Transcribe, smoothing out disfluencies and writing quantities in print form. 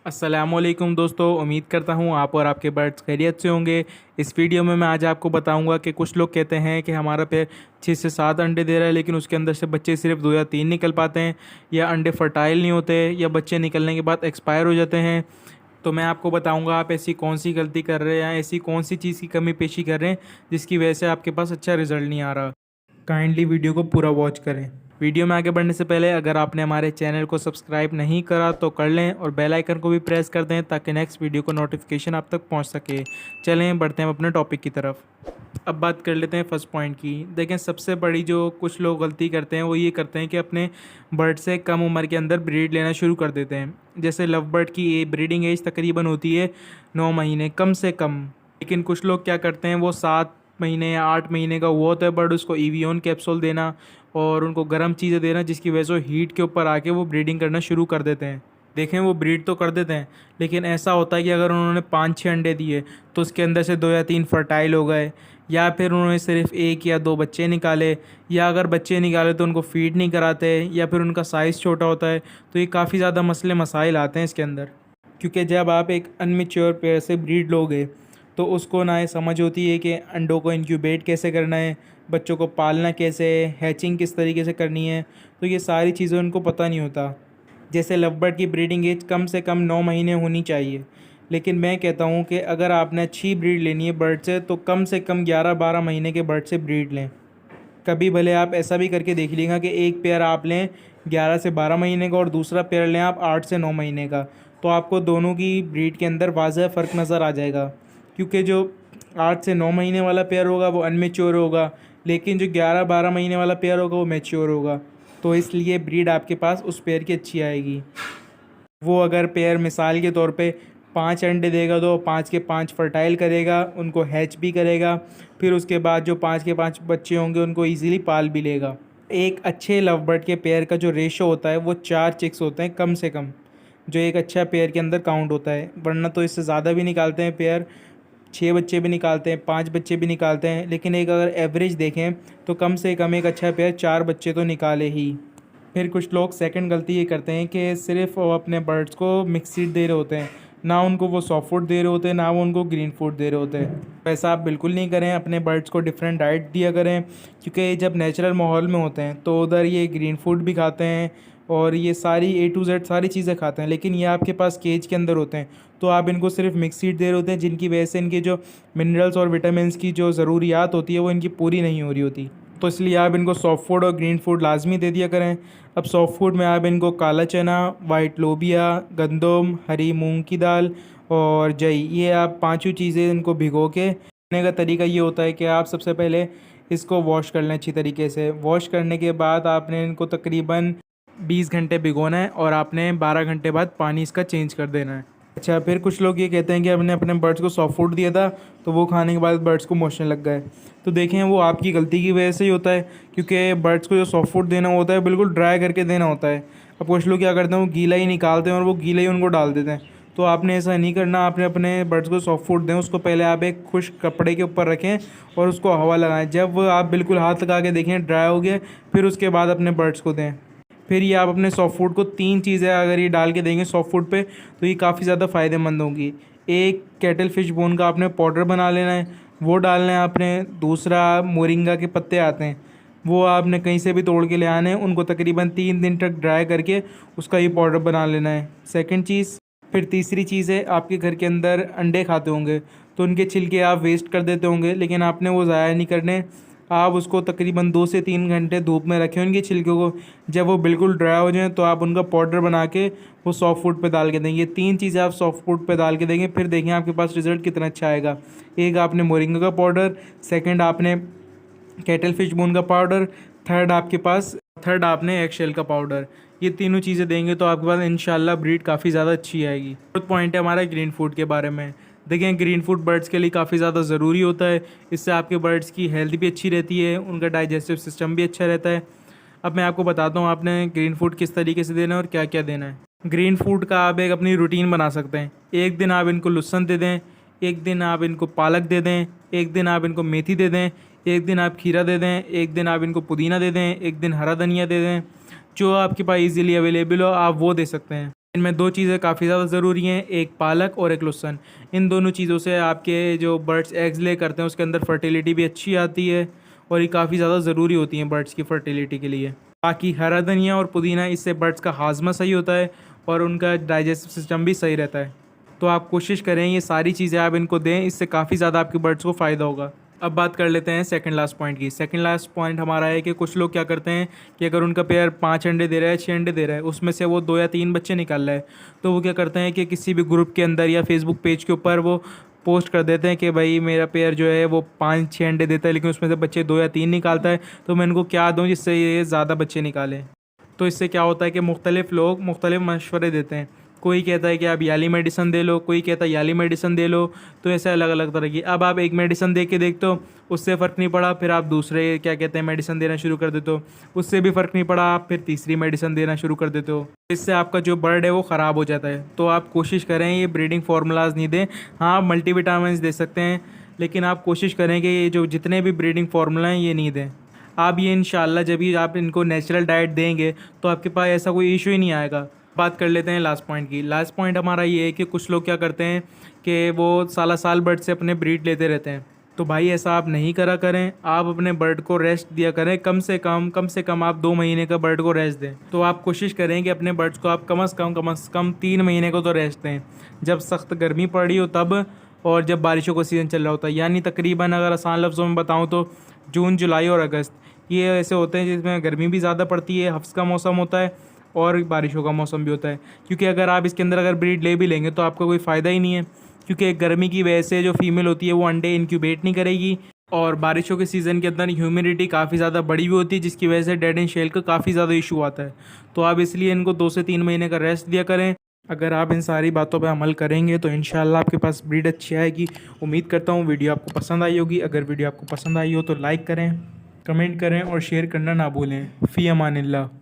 अस्सलामुअलैकुम दोस्तों, उम्मीद करता हूँ आप और आपके बर्ड्स खैरियत से होंगे। इस वीडियो में मैं आज आपको बताऊंगा कि कुछ लोग कहते हैं कि हमारा पेड़ 6 से 7 अंडे दे रहा है, लेकिन उसके अंदर से बच्चे सिर्फ 2 या 3 निकल पाते हैं, या अंडे फर्टाइल नहीं होते, या बच्चे निकलने के बाद एक्सपायर हो जाते हैं। तो मैं आपको बताऊंगा आप ऐसी कौन सी गलती कर रहे हैं, ऐसी कौन सी चीज़ की कमी पेशी कर रहे हैं जिसकी वजह से आपके पास अच्छा रिजल्ट नहीं आ रहा। काइंडली वीडियो को पूरा वॉच करें। वीडियो में आगे बढ़ने से पहले अगर आपने हमारे चैनल को सब्सक्राइब नहीं करा तो कर लें और बेल आइकन को भी प्रेस कर दें ताकि नेक्स्ट वीडियो को नोटिफिकेशन आप तक पहुंच सके। चलें बढ़ते हैं अपने टॉपिक की तरफ। अब बात कर लेते हैं फर्स्ट पॉइंट की। देखें, सबसे बड़ी जो कुछ लोग गलती करते हैं वो ये करते हैं कि अपने बर्ड से कम उम्र के अंदर ब्रीड लेना शुरू कर देते हैं। जैसे लव बर्ड की ब्रीडिंग एज तकरीबन होती है 9 महीने कम से कम, लेकिन कुछ लोग क्या करते हैं वो 7 महीने या 8 महीने का हुआ होता है बर्ड, उसको ईवियोन कैप्सूल देना और उनको गर्म चीज़ें देना जिसकी वजह से हीट के ऊपर आके वो ब्रीडिंग करना शुरू कर देते हैं। देखें, वो ब्रीड तो कर देते हैं, लेकिन ऐसा होता है कि अगर उन्होंने 5-6 अंडे दिए तो उसके अंदर से 2 या 3 फर्टाइल हो गए, या फिर उन्होंने सिर्फ 1 या 2 बच्चे निकाले, या अगर बच्चे निकाले तो उनको फीड नहीं कराते, या फिर उनका साइज़ छोटा होता है। तो ये काफ़ी ज़्यादा मसले मसाइल आते हैं इसके अंदर, क्योंकि जब आप एक अनमेच्योर पेयर से ब्रीड लोगे तो उसको ना ये समझ होती है कि अंडों को इंक्यूबेट कैसे करना है, बच्चों को पालना कैसे है, हैचिंग किस तरीके से करनी है। तो ये सारी चीज़ें उनको पता नहीं होता। जैसे लव बर्ड की ब्रीडिंग एज कम से कम 9 महीने होनी चाहिए, लेकिन मैं कहता हूँ कि अगर आपने अच्छी ब्रीड लेनी है बर्ड से कम 11-12 महीने के बर्ड से ब्रीड लें। कभी भले आप ऐसा भी करके देख लीजिएगा कि एक पेयर आप लें 11 से 12 महीने का और दूसरा पेयर लें आप 8 से 9 महीने का, तो आपको दोनों की ब्रीड के अंदर वाज़ह फ़र्क नज़र आ जाएगा। क्योंकि जो 8 से 9 महीने वाला पेयर होगा वो अनमेच्योर होगा, लेकिन जो 11-12 महीने वाला पेयर होगा वो मैच्योर होगा। तो इसलिए ब्रीड आपके पास उस पेयर की अच्छी आएगी। वो अगर पेयर मिसाल के तौर पे 5 अंडे देगा तो 5 के 5 फर्टाइल करेगा, उनको हैच भी करेगा, फिर उसके बाद जो 5 के 5 बच्चे होंगे उनको ईज़िली पाल भी लेगा। एक अच्छे लव बर्ड के पेयर का जो रेशो होता है वो 4 चिक्स होते हैं कम से कम, जो एक अच्छा पेयर के अंदर काउंट होता है। वरना तो इससे ज़्यादा भी निकालते हैं पेयर, 6 बच्चे भी निकालते हैं, 5 बच्चे भी निकालते हैं, लेकिन एक अगर एवरेज देखें तो कम से कम एक अच्छा पेयर 4 बच्चे तो निकाले ही। फिर कुछ लोग सेकंड गलती ये करते हैं कि सिर्फ वो अपने बर्ड्स को मिक्स सीड दे रहे होते हैं, ना उनको वो सॉफ्ट फूड दे रहे होते हैं, ना वो उनको ग्रीन फूड दे रहे होते हैं। ऐसा आप बिल्कुल नहीं करें, अपने बर्ड्स को डिफरेंट डाइट दिया करें, क्योंकि जब नेचुरल माहौल में होते हैं तो उधर ये ग्रीन फूड भी खाते हैं और ये सारी A to Z सारी चीज़ें खाते हैं, लेकिन ये आपके पास केज के अंदर होते हैं तो आप इनको सिर्फ मिक्स सीड दे रहे होते हैं, जिनकी वजह से इनके जो मिनरल्स और विटामिन्स की जो ज़रूरियात होती है वो इनकी पूरी नहीं हो रही होती। तो इसलिए आप इनको सॉफ्ट फूड और ग्रीन फूड लाजमी दे दिया करें। अब सॉफ्ट फूड में आप इनको काला चना, वाइट लोबिया, गंदम, हरी मूंग की दाल और जई, ये आप पांचों चीज़ें इनको भिगो के करने का तरीका ये होता है कि आप सबसे पहले इसको वॉश कर लें अच्छी तरीके से। वॉश करने के बाद आपने इनको तकरीबन 20 घंटे भिगोना है और आपने 12 घंटे बाद पानी इसका चेंज कर देना है। अच्छा, फिर कुछ लोग ये कहते हैं कि हमने अपने बर्ड्स को सॉफ्ट फूड दिया था तो वो खाने के बाद बर्ड्स को मोशन लग गए। तो देखें, वो आपकी गलती की वजह से ही होता है, क्योंकि बर्ड्स को जो सॉफ्ट फूड देना होता है बिल्कुल ड्राई करके देना होता है। अब कुछ लोग क्या करते हैं, वो गीला ही निकालते हैं और वो गीला ही उनको डाल देते हैं। तो आपने ऐसा नहीं करना, आपने अपने बर्ड्स को सॉफ्ट फूड दें, उसको पहले आप एक खुश्क कपड़े के ऊपर रखें और उसको हवा लगाएं। जब आप बिल्कुल हाथ लगा के देखें ड्राई हो गया, फिर उसके बाद अपने बर्ड्स को दें। फिर ये आप अपने सॉफ्ट फूड को 3 चीज़ें अगर ये डाल के देंगे सॉफ्ट फूड पे तो ये काफ़ी ज़्यादा फ़ायदेमंद होंगी। एक कैटल फिश बोन का आपने पाउडर बना लेना है, वो डालना है आपने। दूसरा, मोरिंगा के पत्ते आते हैं, वो आपने कहीं से भी तोड़ के ले आने हैं, उनको तकरीबन 3 दिन तक ड्राई करके उसका ये पाउडर बना लेना है। सेकंड चीज़। फिर तीसरी चीज़ है, आपके घर के अंदर अंडे खाते होंगे तो उनके छिलके आप वेस्ट कर देते होंगे, लेकिन आपने वो ज़ाया नहीं करने। आप उसको तकरीबन 2 से 3 घंटे धूप में रखें उनके छिलकों को। जब वो बिल्कुल ड्राई हो जाएं तो आप उनका पाउडर बना के वो सॉफ्ट फूड पे डाल के देंगे। 3 चीज़ें आप सॉफ्ट फूड पे डाल के देंगे, फिर देखें आपके पास रिज़ल्ट कितना अच्छा आएगा। एक आपने मोरिंगा का पाउडर, सेकंड आपने कैटल फिश बोन का पाउडर, थर्ड आपने एग शेल का पाउडर। ये तीनों चीज़ें देंगे तो आपके पास इंशाल्लाह ब्रीड काफ़ी ज़्यादा अच्छी आएगी। फोर्थ पॉइंट है हमारा ग्रीन फूड के बारे में। देखें, ग्रीन फूड बर्ड्स के लिए काफ़ी ज़्यादा ज़रूरी होता है। इससे आपके बर्ड्स की हेल्थ भी अच्छी रहती है, उनका डाइजेस्टिव सिस्टम भी अच्छा रहता है। अब मैं आपको बताता हूँ आपने ग्रीन फूड किस तरीके से देना है और क्या क्या देना है। ग्रीन फूड का आप एक अपनी रूटीन बना सकते हैं। एक दिन आप इनको लहसुन दे दें, एक दिन आप इनको पालक दे दें, एक दिन आप इनको मेथी दे दें, एक दिन आप खीरा दे दें, एक दिन आप इनको पुदीना दे दें, एक दिन हरा धनिया दे दें। जो आपके पास इजीली अवेलेबल हो आप वो दे सकते हैं। इनमें दो चीज़ें काफ़ी ज़्यादा ज़रूरी हैं, एक पालक और एक लहसुन। इन दोनों चीज़ों से आपके जो बर्ड्स एग्स ले करते हैं उसके अंदर फर्टिलिटी भी अच्छी आती है और ये काफ़ी ज़्यादा ज़रूरी होती हैं बर्ड्स की फर्टिलिटी के लिए। बाकी हरा धनिया और पुदीना, इससे बर्ड्स का हाजमा सही होता है और उनका डाइजेस्टिव सिस्टम भी सही रहता है। तो आप कोशिश करें ये सारी चीज़ें आप इनको दें, इससे काफ़ी ज़्यादा आपके बर्ड्स को फ़ायदा होगा। अब बात कर लेते हैं सेकंड लास्ट पॉइंट की। सेकंड लास्ट पॉइंट हमारा है कि कुछ लोग क्या करते हैं कि अगर उनका पेयर 5 अंडे दे रहा है, 6 अंडे दे रहा है, उसमें से वो 2 या 3 बच्चे निकाल रहा है, तो वो क्या करते हैं कि किसी भी ग्रुप के अंदर या फेसबुक पेज के ऊपर वो पोस्ट कर देते हैं कि भाई मेरा पेयर जो है वो 5-6 अंडे देता है लेकिन उसमें से बच्चे 2 या 3 निकालता है, तो मैं इनको क्या दूँ जिससे ये ज़्यादा बच्चे निकालें। तो इससे क्या होता है कि मुख्तलिफ़ लोग मुख्तलिफ़ मशवरे देते हैं। कोई कहता है कि आप याली मेडिसन दे लो, कोई कहता है याली मेडिसन दे लो, तो ऐसे अलग अलग तरह की। अब आप एक मेडिसन दे के देखते हो, उससे फ़र्क नहीं पड़ा, फिर आप दूसरे क्या कहते हैं मेडिसन देना शुरू कर देते हो, उससे भी फ़र्क नहीं पड़ा, आप फिर तीसरी मेडिसन देना शुरू कर देते हो। इससे आपका जो बर्ड है वो ख़राब हो जाता है। तो आप कोशिश करें ये ब्रीडिंग फार्मूलाज नहीं दें। हाँ, आप मल्टीविटामिन्स दे सकते हैं, लेकिन आप कोशिश करें कि ये जो जितने भी ब्रीडिंग फार्मूला हैं ये नहीं दें। आप ये इंशाल्लाह जब भी आप इनको नेचुरल डाइट देंगे तो आपके पास ऐसा कोई इशू ही नहीं आएगा। बात कर लेते हैं लास्ट पॉइंट की। लास्ट पॉइंट हमारा ये है कि कुछ लोग क्या करते हैं कि वो साला साल बर्ड से अपने ब्रीड लेते रहते हैं। तो भाई ऐसा आप नहीं करा करें। आप अपने बर्ड को रेस्ट दिया करें, कम से कम आप 2 महीने का बर्ड को रेस्ट दें। तो आप कोशिश करें कि अपने बर्ड्स को आप कम से कम 3 महीने को तो रेस्ट दें, जब सख्त गर्मी पड़ रही हो तब और जब बारिशों का सीज़न चल रहा होता है। यानी तकरीबन अगर आसान लफ्ज़ों में बताऊँ तो जून, जुलाई और अगस्त ये ऐसे होते हैं जिसमें गर्मी भी ज़्यादा पड़ती है, हफ्स का मौसम होता है और बारिशों का मौसम भी होता है। क्योंकि अगर आप इसके अंदर अगर ब्रीड ले भी लेंगे तो आपको कोई फ़ायदा ही नहीं है, क्योंकि गर्मी की वजह से जो फीमेल होती है वो अंडे इनक्यूबेट नहीं करेगी और बारिशों के सीज़न के अंदर ह्यूमिडिटी काफ़ी ज़्यादा बढ़ी हुई होती है, जिसकी वजह से डेड एंड शेल का काफ़ी ज़्यादा इशू आता है। तो आप इसलिए इनको 2 से 3 महीने का रेस्ट दिया करें। अगर आप इन सारी बातों पे अमल करेंगे तो इंशाल्लाह आपके पास ब्रीड अच्छी आएगी। उम्मीद करता हूँ वीडियो आपको पसंद आई होगी। अगर वीडियो आपको पसंद आई हो तो लाइक करें, कमेंट करें और शेयर करना ना भूलें। फ़ी अमानिल्लाह।